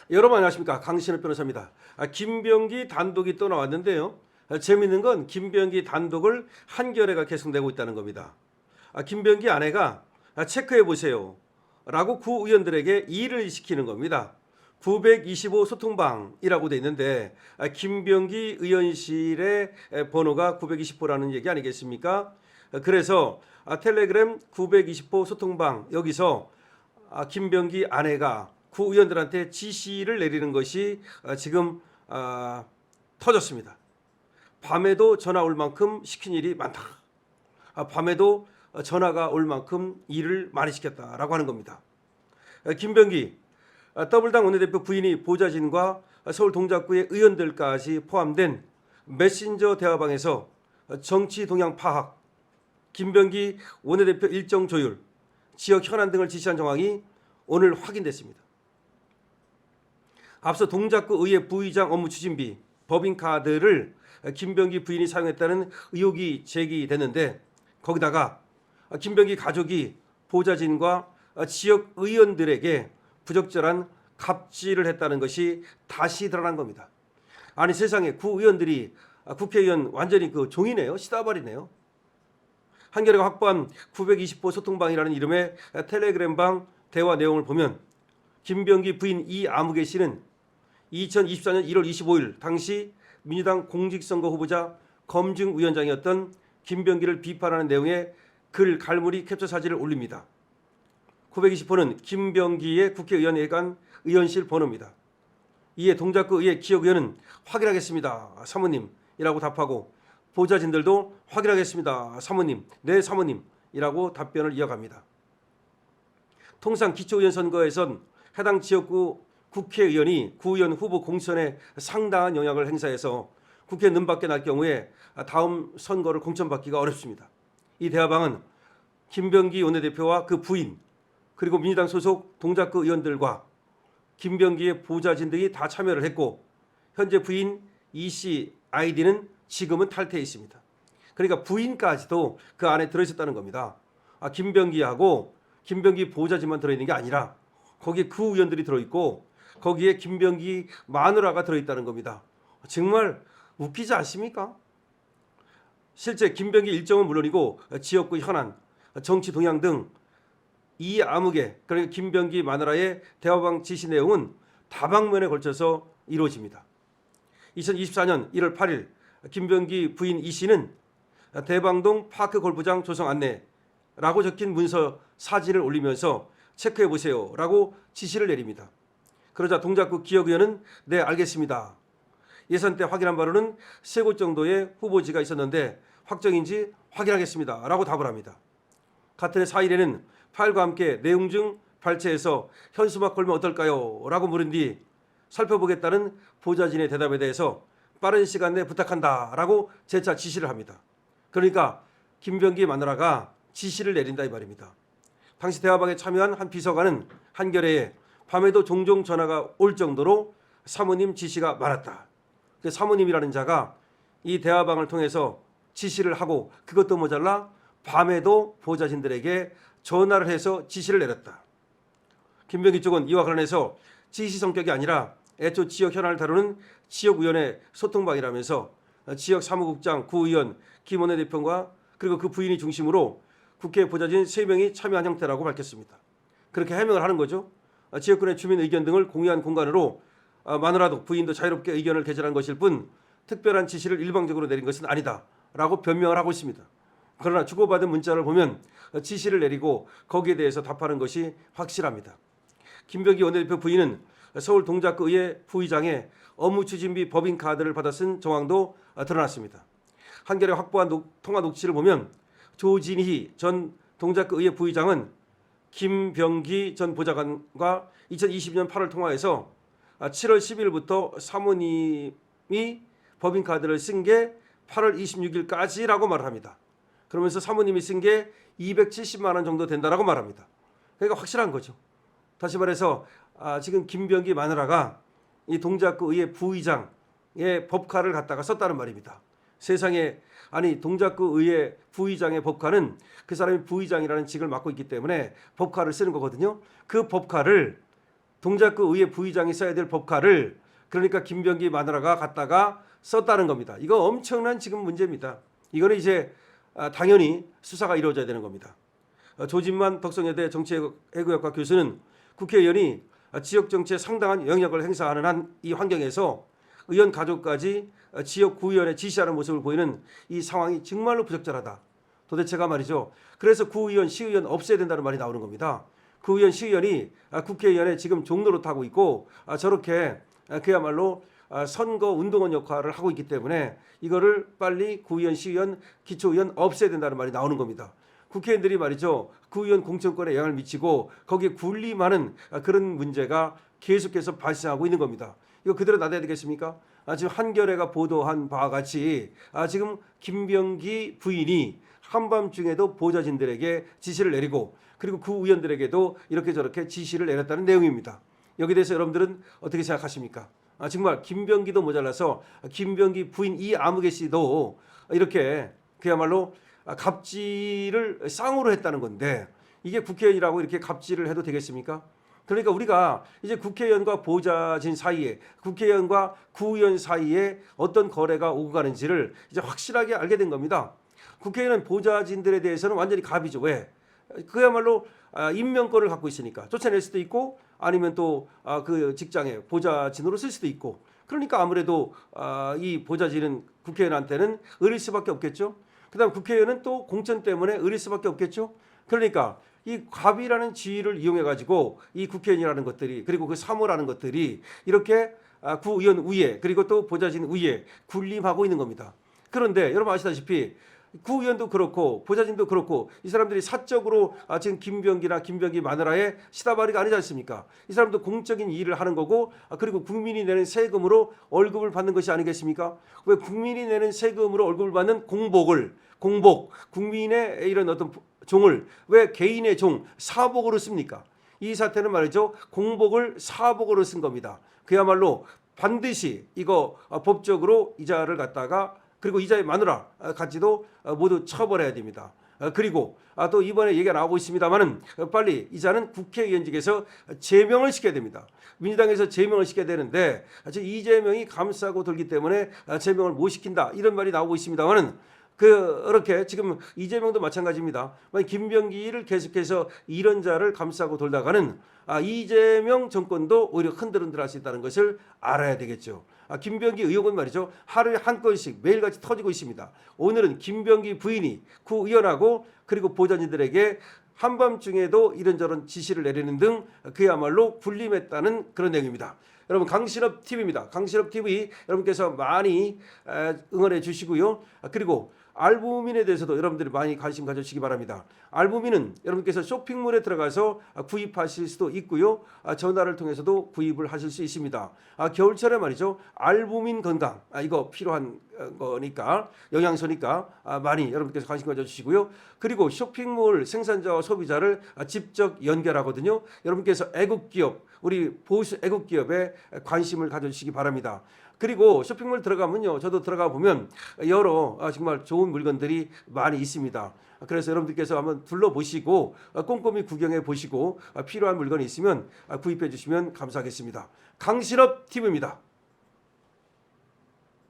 여러분 안녕하십니까, 강신업 변호사입니다. 김병기 단독이 또 나왔는데요. 재미있는 건 김병기 단독을 한겨레가 계속내고 있다는 겁니다. 김병기 아내가 체크해 보세요 라고 구의원들에게 일을 시키는 겁니다. 925 소통방이라고 돼 있는데 김병기 의원실의 번호가 920호라는 얘기 아니겠습니까? 그래서 텔레그램 920호 소통방, 여기서 김병기 아내가 구의원들한테 지시를 내리는 것이 지금 터졌습니다. 밤에도 전화 올 만큼 시킨 일이 많다. 밤에도 전화가 올 만큼 일을 많이 시켰다라고 하는 겁니다. 김병기 더블당 원내대표 부인이 보좌진과 서울 동작구의 의원들까지 포함된 메신저 대화방에서 정치 동향 파악, 김병기 원내대표 일정 조율, 지역 현안 등을 지시한 정황이 오늘 확인됐습니다. 앞서 동작구 의회 부의장 업무 추진비, 법인카드를 김병기 부인이 사용했다는 의혹이 제기됐는데, 거기다가 김병기 가족이 보좌진과 지역 의원들에게 부적절한 갑질을 했다는 것이 다시 드러난 겁니다. 아니 세상에, 구의원들이 국회의원 완전히 그 종이네요. 시다발이네요. 한겨레가 확보한 920호 소통방이라는 이름의 텔레그램방 대화 내용을 보면 김병기 부인 이아무개 씨는 2024년 1월 25일 당시 민주당 공직선거 후보자 검증위원장이었던 김병기를 비판하는 내용의 글 갈무리 캡처 사진을 올립니다. 920호는 김병기의 국회의원회관 의원실 번호입니다. 이에 동작구 의회 기억의원은 확인하겠습니다, 사모님이라고 답하고, 보좌진들도 확인하겠습니다, 사모님, 네 사모님이라고 답변을 이어갑니다. 통상 기초의원 선거에선 해당 지역구 국회의원이 구의원 후보 공천에 상당한 영향을 행사해서 국회 능밖에 날 경우에 다음 선거를 공천받기가 어렵습니다. 이 대화방은 김병기 원내대표와 그 부인, 그리고 민주당 소속 동작구 의원들과 김병기의 보좌진 등이 다 참여를 했고, 현재 부인 이씨 아이디는 지금은 탈퇴해 있습니다. 그러니까 부인까지도 그 안에 들어있었다는 겁니다. 김병기하고 김병기 보좌진만 들어있는 게 아니라 거기에 그 의원들이 들어있고, 거기에 김병기 마누라가 들어있다는 겁니다. 정말 웃기지 않습니까? 실제 김병기 일정은 물론이고 지역구 현안, 정치 동향 등 이 아무개, 그러니까 김병기 마누라의 대화방 지시 내용은 다방면에 걸쳐서 이루어집니다. 2024년 1월 8일 김병기 부인 이 씨는 대방동 파크 골프장 조성 안내라고 적힌 문서 사진을 올리면서 체크해 보세요 라고 지시를 내립니다. 그러자 동작구 기억의원은 네 알겠습니다, 예산 때 확인한 바로는 3곳 정도의 후보지가 있었는데 확정인지 확인하겠습니다 라고 답을 합니다. 같은 해 4일에는 파일과 함께 내용 중 발췌해서 현수막 걸면 어떨까요? 라고 물은 뒤 살펴보겠다는 보좌진의 대답에 대해서 빠른 시간 내에 부탁한다 라고 재차 지시를 합니다. 그러니까 김병기 마누라가 지시를 내린다 이 말입니다. 당시 대화방에 참여한 한 비서관은 한겨레에 밤에도 종종 전화가 올 정도로 사모님 지시가 많았다. 그 사모님이라는 자가 이 대화방을 통해서 지시를 하고, 그것도 모자라 밤에도 보좌진들에게 전화를 해서 지시를 내렸다. 김병기 쪽은 이와 관련해서 지시 성격이 아니라 애초 지역 현안을 다루는 지역위원회 소통방이라면서 지역 사무국장, 구의원, 김 원내대표와 그리고 그 부인이 중심으로 국회 보좌진 3명이 참여한 형태라고 밝혔습니다. 그렇게 해명을 하는 거죠. 지역군의 주민 의견 등을 공유한 공간으로 마누라도 부인도 자유롭게 의견을 개진한 것일 뿐 특별한 지시를 일방적으로 내린 것은 아니다 라고 변명을 하고 있습니다. 그러나 주고받은 문자를 보면 지시를 내리고 거기에 대해서 답하는 것이 확실합니다. 김병기 원내대표 부인은 서울 동작구 의회 부의장의 업무 추진비 법인카드를 받아 쓴 정황도 드러났습니다. 한겨레 확보한 통화 녹취를 보면 조진희 전 동작구 의회 부의장은 김병기 전 보좌관과 2020년 8월 통화에서 7월 10일부터 사모님이 법인카드를 쓴 게 8월 26일까지라고 말을 합니다. 그러면서 사모님이 쓴 게 270만 원 정도 된다라고 말합니다. 그러니까 확실한 거죠. 다시 말해서 지금 김병기 마누라가 이 동작구 의회 부의장의 법카를 갖다가 썼다는 말입니다. 세상에, 아니 동작구 의회 부의장의 법카는 그 사람이 부의장이라는 직을 맡고 있기 때문에 법카를 쓰는 거거든요. 그 법카를 동작구 의회 부의장이 써야 될 법카를 그러니까 김병기 마누라가 갖다가 썼다는 겁니다. 이거 엄청난 지금 문제입니다. 이거는 이제 당연히 수사가 이루어져야 되는 겁니다. 조진만 덕성여대 정치외교학과 교수는 국회의원이 지역 정치에 상당한 영향력을 행사하는 한 이 환경에서 의원 가족까지 지역 구의원에 지시하는 모습을 보이는 이 상황이 정말로 부적절하다. 도대체가 말이죠. 그래서 구의원, 시의원 없애야 된다는 말이 나오는 겁니다. 구의원, 시의원이 국회의원에 지금 종로로 타고 있고 저렇게 그야말로 선거 운동원 역할을 하고 있기 때문에 이거를 빨리 구의원, 시의원, 기초의원 없애야 된다는 말이 나오는 겁니다. 국회의원들이 말이죠. 구의원 공천권에 영향을 미치고 거기에 군림하는 그런 문제가 계속해서 발생하고 있는 겁니다. 이거 그대로 놔둬야 되겠습니까? 지금 한겨레가 보도한 바와 같이 지금 김병기 부인이 한밤중에도 보좌진들에게 지시를 내리고 그리고 그 의원들에게도 이렇게 저렇게 지시를 내렸다는 내용입니다. 여기에 대해서 여러분들은 어떻게 생각하십니까? 정말 김병기도 모자라서 김병기 부인 이 아무개 씨도 이렇게 그야말로 갑질을 쌍으로 했다는 건데 이게 국회의원이라고 이렇게 갑질을 해도 되겠습니까? 그러니까 우리가 이제 국회의원과 보좌진 사이에 국회의원과 구의원 사이에 어떤 거래가 오고 가는지를 이제 확실하게 알게 된 겁니다. 국회의원은 보좌진들에 대해서는 완전히 갑이죠. 왜? 그야말로 임명권을 갖고 있으니까 쫓아낼 수도 있고 아니면 또 그 직장에 보좌진으로 쓸 수도 있고 그러니까 아무래도 이 보좌진은 국회의원한테는 의릴 수밖에 없겠죠. 그다음 국회의원은 또 공천 때문에 의릴 수밖에 없겠죠. 그러니까 이 갑이라는 지위를 이용해 가지고 이 국회의원이라는 것들이 그리고 그 사모라는 것들이 이렇게 구의원 우위에 그리고 또 보좌진 우위에 군림하고 있는 겁니다. 그런데 여러분 아시다시피 구의원도 그렇고 보좌진도 그렇고 이 사람들이 사적으로 지금 김병기나 김병기 마누라의 시다바리가 아니지 않습니까? 이 사람도 공적인 일을 하는 거고 그리고 국민이 내는 세금으로 월급을 받는 것이 아니겠습니까? 왜 국민이 내는 세금으로 월급을 받는 공복 국민의 이런 어떤 종을 왜 개인의 종 사복으로 씁니까? 이 사태는 말이죠. 공복을 사복으로 쓴 겁니다. 그야말로 반드시 이거 법적으로 이자를 갖다가 그리고 이자의 마누라 같이도 모두 처벌해야 됩니다. 그리고 또 이번에 얘기가 나오고 있습니다만은 빨리 이자는 국회의원직에서 제명을 시켜야 됩니다. 민주당에서 제명을 시켜야 되는데 이재명이 감싸고 돌기 때문에 제명을 못 시킨다 이런 말이 나오고 있습니다만은 그렇게 지금 이재명도 마찬가지입니다. 김병기를 계속해서 이런 자를 감싸고 돌다가는 이재명 정권도 오히려 흔들흔들할 수 있다는 것을 알아야 되겠죠. 김병기 의혹은 말이죠. 하루에 한 건씩 매일같이 터지고 있습니다. 오늘은 김병기 부인이 구의원하고 그리고 보좌진들에게 한밤중에도 이런저런 지시를 내리는 등 그야말로 군림했다는 그런 내용입니다. 여러분 강신업 TV입니다. 강신업 TV 여러분께서 많이 응원해 주시고요. 그리고 알부민에 대해서도 여러분들이 많이 관심 가져주시기 바랍니다. 알부민은 여러분께서 쇼핑몰에 들어가서 구입하실 수도 있고요. 전화를 통해서도 구입을 하실 수 있습니다. 겨울철에 말이죠. 알부민 건강 이거 필요한 거니까 영양소니까 많이 여러분께서 관심 가져주시고요. 그리고 쇼핑몰 생산자와 소비자를 직접 연결하거든요. 여러분께서 애국기업 우리 보수 애국기업에 관심을 가져주시기 바랍니다. 그리고 쇼핑몰 들어가면요. 저도 들어가 보면 여러 정말 좋은 물건들이 많이 있습니다. 그래서 여러분들께서 한번 둘러보시고 꼼꼼히 구경해 보시고 필요한 물건이 있으면 구입해 주시면 감사하겠습니다. 강신업 TV입니다.